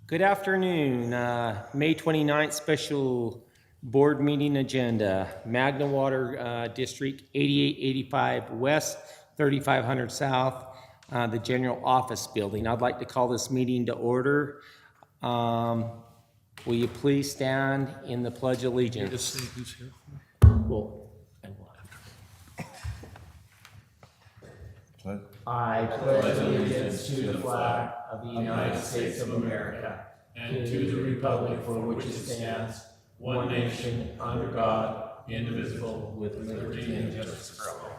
Good afternoon. May 29th special board meeting agenda. Magna Water District 8885 West, 3500 South, the general office building. I'd like to call this meeting to order. Will you please stand in the Pledge of Allegiance? Just say who's here. Well, I will after. I pledge allegiance to the flag of the United States of America and to the republic for which it stands, one nation, under God, indivisible, with liberty and justice for all.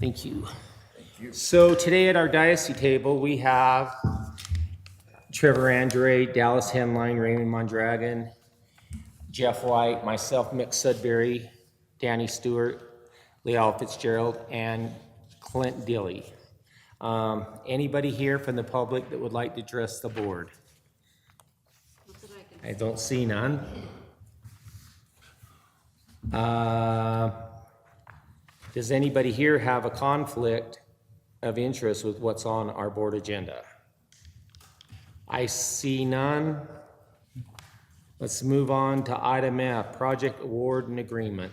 Thank you. So today at our diocese table, we have Trevor Andre, Dallas Henline, Raymond Mondragon, Jeff White, myself, Mick Sudbury, Danny Stewart, Leal Fitzgerald, and Clint Dilly. Anybody here from the public that would like to address the board? I don't see none. Does anybody here have a conflict of interest with what's on our board agenda? I see none. Let's move on to item F, project award and agreement.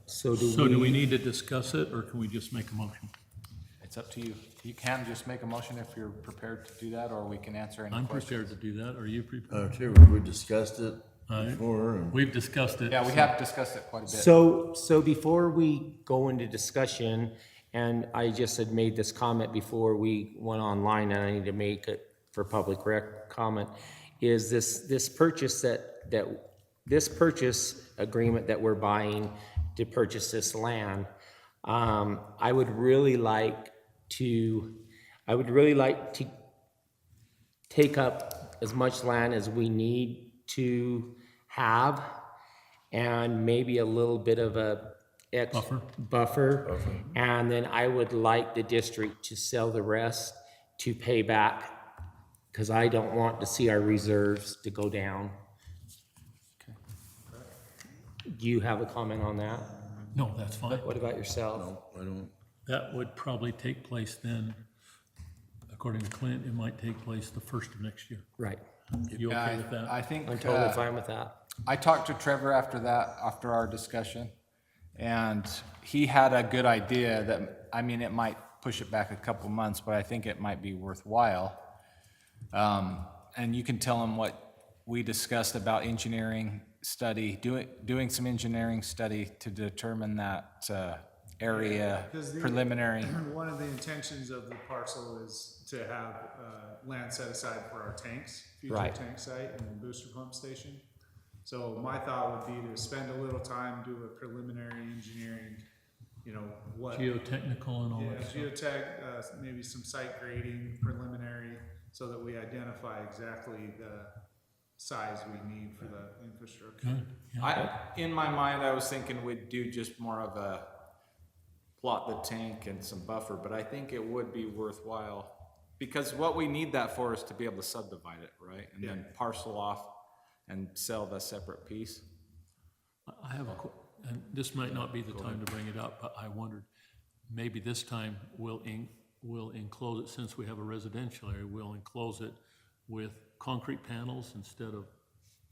So Do we need to discuss it, or can we just make a motion? It's up to you. You can just make a motion if you're prepared to do that, or we can answer any I'm questions. prepared to do that. Are you prepared? Too, we discussed it All right. before, and We've discussed it. Yeah, we have discussed it quite a bit. So before we go into discussion, and I just had made this comment before we went online, and I need to make it for public comment, is this purchase this purchase agreement that we're buying to purchase this land. I would really like to take up as much land as we need to have, and maybe a little bit of a buffer. And then I would like the district to sell the rest to pay back, because I don't want to see our reserves to go down. Do you have a comment on that? No, that's fine. What about yourself? I don't, That would probably take place then, according to Clint, it might take place the first of next year. Right. You okay with that? I think I'm totally fine with that. I talked to Trevor after our discussion, and he had a good idea that, I mean, it might push it back a couple months, but I think it might be worthwhile. And you can tell him what we discussed about engineering study, doing some engineering study to determine that area preliminary. One of the intentions of the parcel is to have land set aside for our tanks, future Right. tank site and booster pump station. So my thought would be to spend a little time, do a preliminary engineering, what. Geotechnical and all Yeah, that stuff. geotech, maybe some site grading preliminary, so that we identify exactly the size we need for the infrastructure. Good. Yeah. In my mind, I was thinking we'd do just more of a plot the tank and some buffer, but I think it would be worthwhile, because what we need that for is to be able to subdivide it, right? And then parcel off and sell the separate piece. I have and this might not be the time to bring it up, but I wondered, maybe this time we'll enclose it, since we have a residential area, we'll enclose it with concrete panels instead of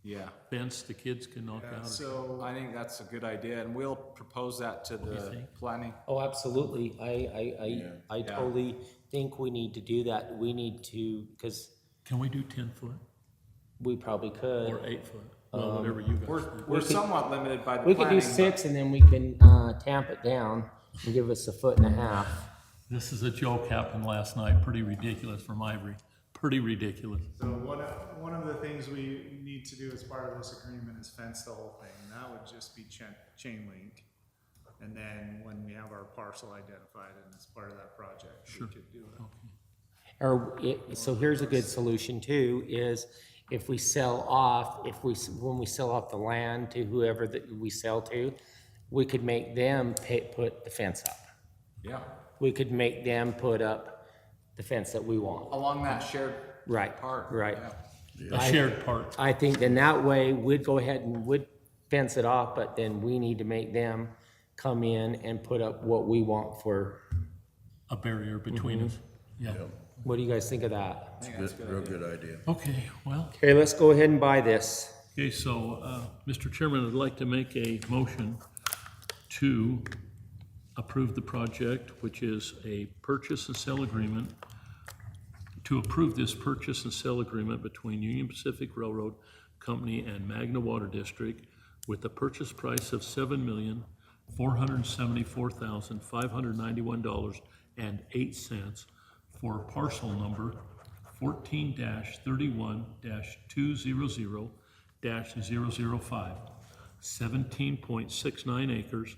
Yeah. fence the kids can knock out. So I think that's a good idea, and we'll propose that to the think? planning. Oh, absolutely. I totally think we need to do that. We need to, because Can we do 10 foot we probably or could. 8 foot? Well, whatever you guys do. We're somewhat limited by the We could planning. do 6 and then we can tamp it down and give us 1.5 feet. This is a joke happened last night, pretty ridiculous from Ivory, pretty ridiculous. So one of the things we need to do as part of this agreement is fence the whole thing, and that would just be chain link. And then when we have our parcel identified and as part of that project, we could do it. So here's a good solution too, is if we sell off, when we sell off the land to whoever that we sell to, we could make them put the fence up. Yeah, We could make them put up the fence that we want. along that shared Right, part. right. Yeah. A shared part. I think then that way we'd go ahead and would fence it off, but then we need to make them come in and put up what we want for, A barrier between us. Yeah. What do you guys think of that? Real good idea. Okay, well, Okay, let's go ahead and buy this. okay, so, Mr. Chairman, I'd like to make a motion to approve the project, which is a purchase and sale agreement, to approve this purchase and sale agreement between Union Pacific Railroad Company and Magna Water District with a purchase price of $7,474,591.08 for parcel number 14-31-200-005, 17.69 acres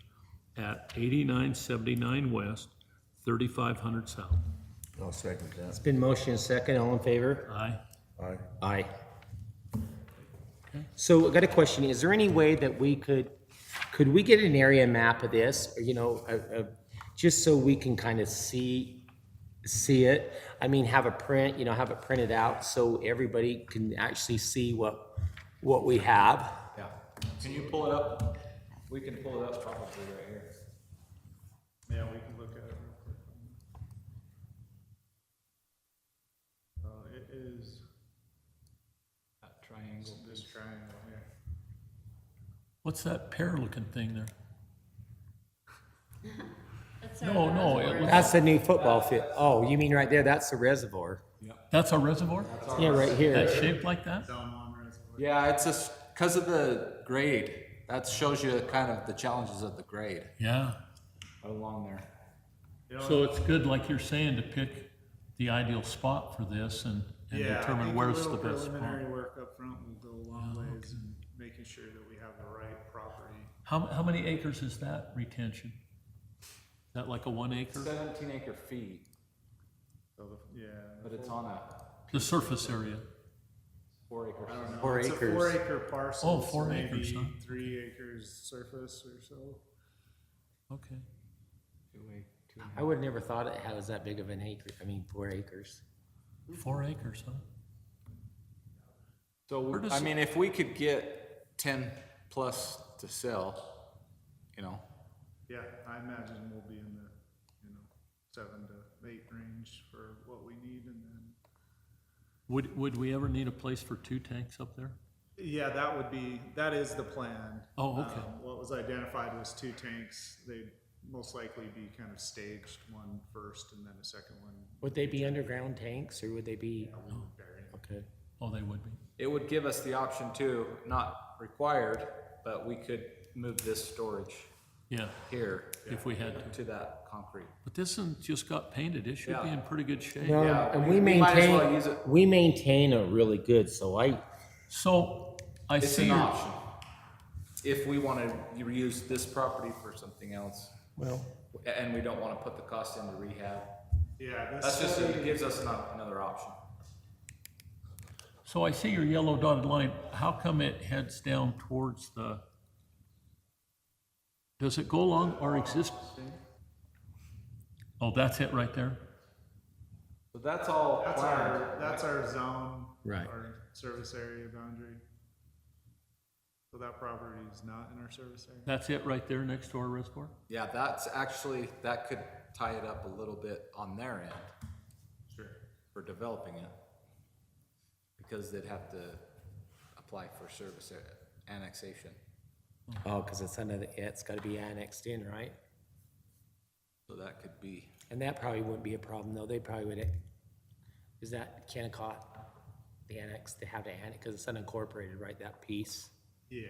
at 8979 West, 3500 South. I'll second that. It's been motion second, all in favor? Aye. Aye. Aye. So I got a question, is there any way that we could we get an area map of this, or, you know, just so we can kind of see it? I mean, have a print, you know, have it printed out so everybody can actually see what we have. Yeah. Can you pull it up? We can pull it up probably right here. Yeah, we can look at it real quick. It is That triangle. this triangle here. What's that pear-looking thing there? That's No, our no, reservoir. it was, That's the new football field. Oh, you mean right there, that's the reservoir? that's a reservoir? Yeah, right here. That's shaped like that? Zone 1 reservoir. Yeah, it's just because of the grade. That shows you kind of the challenges of the grade Yeah. along there. You know, So it's good, like you're saying, to pick the ideal spot for this and yeah, I determine think where's a the little best spot. preliminary work up front will go a long ways in making sure that we have the right property. How many acres is that retention? Is that like a 1 acre? 17 acre feet, So, yeah. but it's on a The surface area? 4 acre. I don't know. 4 It's acres. a 4 acre parcel. Oh, so 4 maybe acres, huh? 3 acres surface or so. Okay. 2 I would never thought it was that big of an acre, 4 acres. 4 acres, huh? So, Where does I it- mean, if we could get 10 plus to sell, you know, Yeah, I imagine we'll be in the, 7 to 8 range for what we need, and then, Would we ever need a place for 2 tanks up there? yeah, that is the plan. Oh, okay. What was identified was 2 tanks. They'd most likely be kind of staged, one first and then a second one. Would they be underground tanks, or would they be? Buried. Okay. Oh, they would be. it would give us the option too, not required, but we could move this storage Yeah, here if we had to. to that concrete. But this one just got painted. It should be Yeah. in pretty good shape. Well, Yeah, and we we might as well maintain, use it. we maintain it really good, so So I It's see an your, option. If we want to reuse this property for something else, well, and we don't want to put the cost into rehab, Yeah, this that's just, study- it gives us another option. so I see your yellow dotted line. How come it heads down towards the, does it go along our exist? Oh, that's it right there? So that's all planned. That's our zone. Right. Our service area boundary. So that property is not in our service area. That's it right there next to our reservoir? Yeah, that's actually, that could tie it up a little bit on their end Sure. for developing it. Because they'd have to apply for service annexation. oh, because it's under it's gotta be annexed in, right? So that could be, And that probably wouldn't be a problem, though, they probably would, is that Kennecott, the annex, they have to annex, because it's unincorporated, right, that piece? Yeah.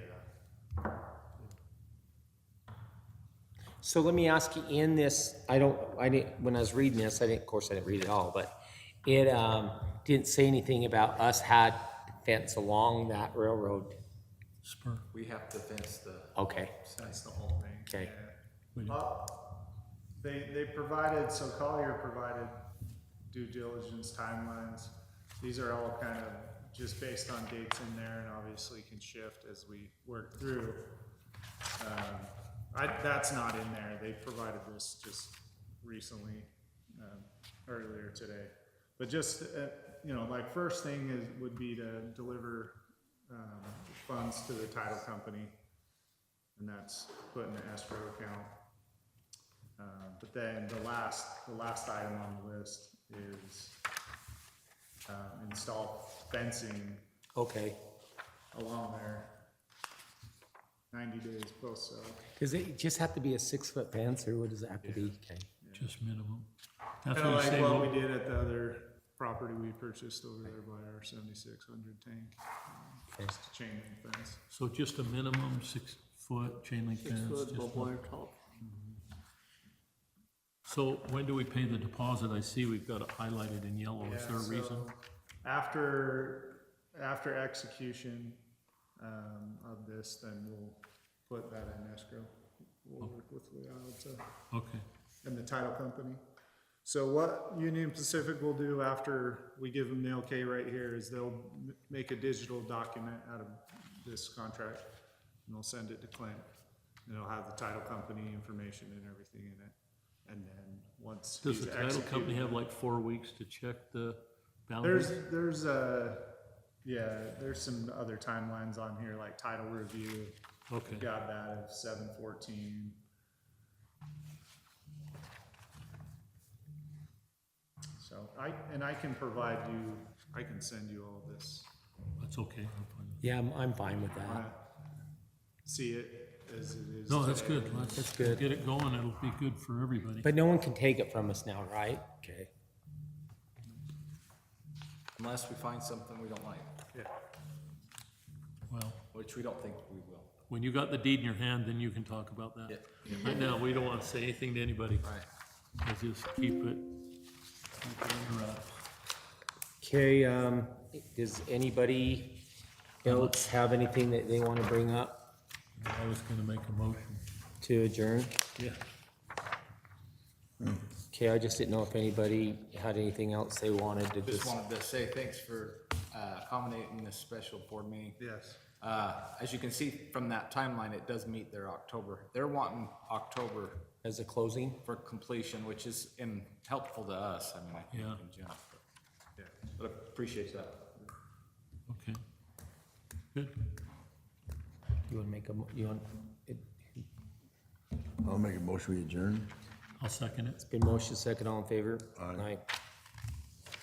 So let me ask you, in this, I didn't, when I was reading this, of course, I didn't read it all, but it, didn't say anything about us had fence along that railroad. Spur. we have to fence the, Okay, That's the whole thing. Okay. We do. They provided, so Collier provided due diligence timelines. These are all kind of just based on dates in there and obviously can shift as we work through. That's not in there. They provided this just recently, earlier today. But just, like first thing would be to deliver, funds to the title company. And that's put in the escrow account. But then the last item on the list is, install fencing Okay, along there 90 days post sale. does it just have to be a 6-foot fence, or what does it have to be? Okay. Just minimum. That's Kinda what you like say, what well, we did at the other property we purchased over there by our 7600 tank. Okay. Just a chain link fence. so just a minimum 6-foot chain link fence. just one- So when do we pay the deposit? I see we've got it highlighted in yellow. Is there a Yeah, reason? so After execution, of this, then we'll put that in escrow. We'll work with Leal Okay, and the title company. So what Union Pacific will do after we give them the okay right here is they'll make a digital document out of this contract, and they'll send it to Clint. And it'll have the title company information and everything in it. And then once does he's the title company executed- have like 4 weeks to check the boundaries? There's some other timelines on here, like title review. Okay, Got that of 7/14. So I can provide you, I can send you all this. that's okay. I'm fine. Yeah, I'm fine with that. Wanna see it as it is. No, that's today. good. Let's That's good. get it going. It'll be good for everybody. But no one can take it from us now, right? Okay. Unless we find something we don't like, Yeah. Well, which we don't think we will. when you got the deed in your hand, then you can talk about that. Right now, we don't want to say anything to anybody. Right. Let's just keep it under wraps. Okay, does anybody else have anything that they want to bring up I was gonna make a motion. to adjourn? Yeah. Okay, I just didn't know if anybody had anything else they wanted to Just just. wanted to say thanks for accommodating this special board meeting. Yes. As you can see from that timeline, it does meet their October. They're wanting October As a closing? for completion, which is helpful to us. I mean, I think Yeah. in general. Yeah. But I appreciate that. Okay. Good. You want to make a, you want, I'll make a motion we adjourn. I'll second it. it's been motion second, all in favor? Aye. Aye.